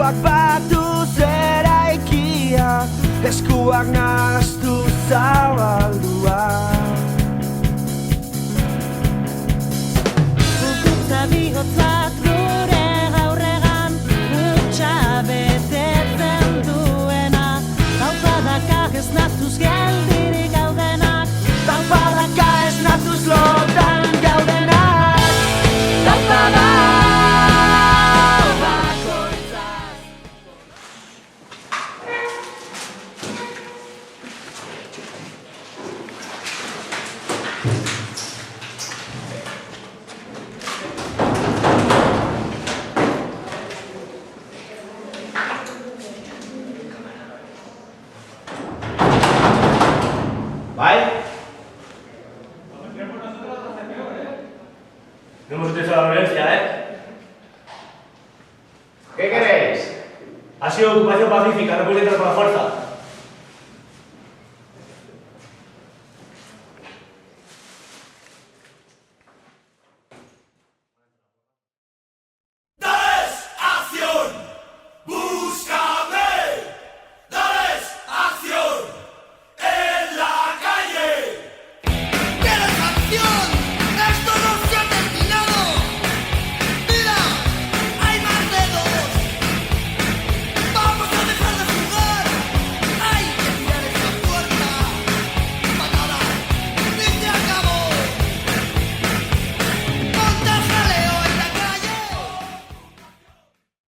eskuak batu zeraikia, eskuak nahaztu zabaldua. Gugutza bihotzak gure gaurregan hutsa betetzen duena, taupadaka ez natuz geldirik gaudenak, Taupadaka ez natuz lotan gaudenak, taupada bakoitzak. ¿Bai? No hemos utilizado la violencia, ¿eh? ¿Qué queréis? Ha sido ocupación pacífica, no podéis entrar por la fuerza.